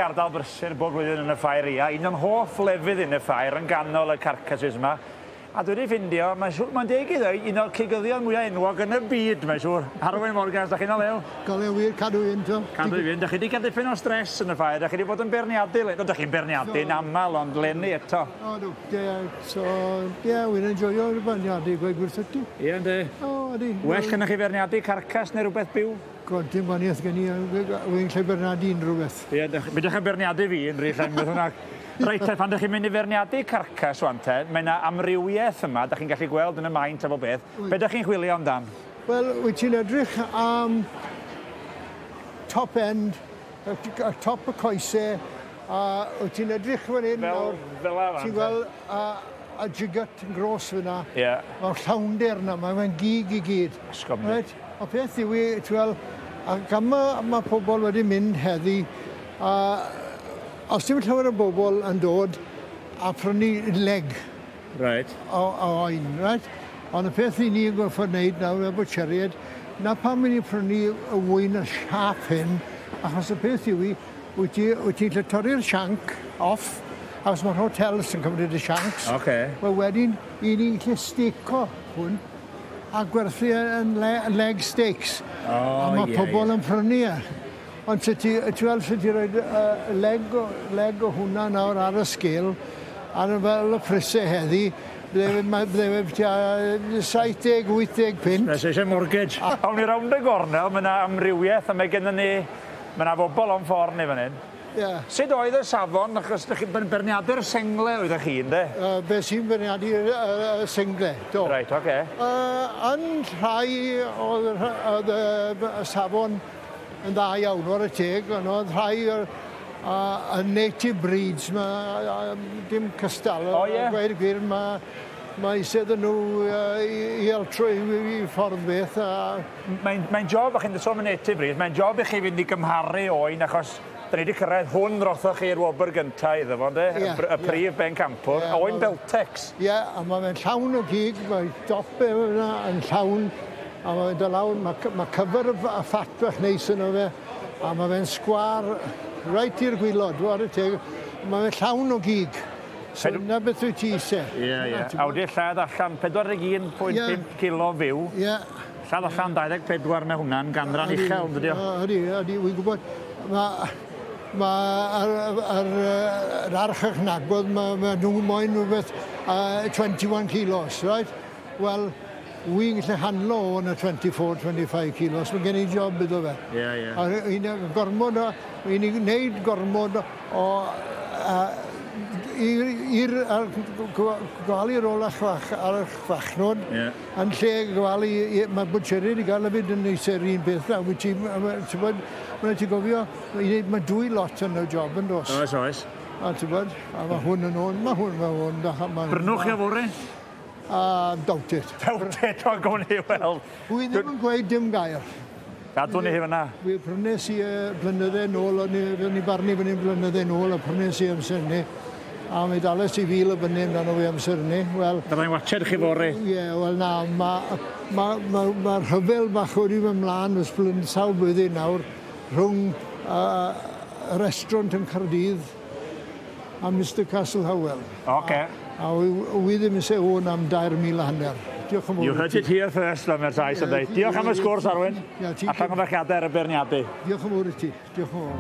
Ardal brysur bob blwyddyn yn y ffair ia. Un o'n hoff lefydd yn y ffair yn ganol y carcasses yma. A dwi wedi ffindio, mae'n deg i ddweud, un o'r cigyddion mwyaf enwog yn y byd, mae'n siŵr. Arwain Morgans, da chi'n o lew? Golew wir, cadw un to. Cadw un, da chi wedi cael dipyn o stres yn y ffair, da chi wedi bod yn beirniadu, da chi'n beirniadu yn aml, ond lenni eto. O, dw, wy'n enjoyo beirniadu, gweud gwrth ti. Ie, ynddi. O, ydi. Well gyda chi beirniadu carcas neu rhywbeth byw? God, dim gwaniaeth gen i, wy'n lle beirniadu unrhyw beth. Ie, bydych chi'n beirniadu fi yn rhy llen, beth hwnna. Reit, pan ydych chi'n mynd i Beirniadu Carcass Oen te, mae yna amrywiaeth yma, da chi'n gallu gweld yn y maint efo beth. Be ydych chi'n chwilio amdan? Wel, wyt ti'n edrych am top end, top y coesau, a wyt ti'n edrych fan hyn nawr. Fel afan. Ti'n gweld y jigat yn gros fyna. Ie. Mae'r llawnder yna, mae'n gig i gyd. Ysgomni. O peth yw i, ti'n gweld, ac am mae pobl wedi mynd heddi, os dim llawer o bobl yn dod a prynu leg o oen, right? Ond y peth i ni yn gorfod wneud nawr efo bwtsieried, na pan mynd i prynu y wyn y siap hyn, achos y peth yw i, wyt ti'n lle torri'r sianc off, achos mae'r hotels yn cymryd y siancs. Wel wedyn, i ni'n lle steco hwn, a gwerthu yn leg steaks. A mae pobl yn prynu e. Ond ti'n gweld sut ti'n rhoi leg o hwnna nawr ar y sgil, a fel y prysau heddi, bydde fe 70-80 pint. Nes eisiau mortgage. Awn ni rownd y gornel, mae yna amrywiaeth, a mae gennym ni, mae yna bobl o'n ffordd ni fan hyn. Sut oedd y safon, achos beirniadu'r sengle oeddech chi, ynddo? Be sy'n beirniadu'r sengle, do. Reit, oce. Yn rhai oedd y safon yn dda iawn o'r y teg, ond oedd rhai y native breeds, dim cystal. O ie? Gweud y gwir, mae eisiau ddyn nhw i eltro i ffordd beth. Mae'n job, a chi'n sôn am native breeds, mae'n job i chi fynd i gymharu oen, achos da ni wedi cyrraedd hwn rothoch chi'r wobr gyntaf iddo fo, de? Y prif ben campwr, a oen Beltex. Ie, a mae'n llawn o gig, mae dop yn llawn, a mae'n dod lawr, mae cyfer y ffat bach neis yno fe, a mae fe'n sgwar reit i'r gwylod, war y teg. Mae fe'n llawn o gig. So yna beth wyt ti eisiau. Ie. A wedi'r llad allan 41.5 kilo fyw. Ie. Llad allan 24 na hwnna'n ganran uchel, dydi o? Ydy, wy'n gwybod. Mae'r archach nagwedd, mae nhw moyn rhywbeth 21 kilos, right? Wel, wy'n gallu handlo o'n 24-25 kilos, mae gen i job iddo fe. Ie. A wy'n gwneud gormod o i'r gwalu'r ôl ar y chfachnod, yn lle gwalu, mae bwtsieried i gael y fyd yn eisiau'r un beth na. Mae'n ti'n gofio, mae dwy lot yn y job yn dos. Oes. A ti'n bod, a mae hwn yn o'n, mae hwn. Brynwch chi o fore? Doubt it. Doubt it, o'n gwni i weld. Wi ddim yn gweud dim gair. Gadw ni hi fyna. Wi prynes i blynydde nôl, o'n i barnu fyny blynydde nôl, a prynes i amser ni. A mi dales i fil o bynnu amdano fi amser ni. Byddai'n watched chi fore? Ie, wel na, mae'r rhyfel bach wedi fy mlaen ys blwyddyn sawl blwyddyn nawr rhwng y restaurant yn Cardydd a Mr Castle Howell. A wi ddim eisiau hwn am 2,000 hanner. Diolch yn fawr. You heard it here first, Llymer Sais yn dweud. Diolch am y sgwrs, Arwyn. Allan o ddechdau ar y beirniadu. Diolch yn fawr i ti. Diolch yn fawr.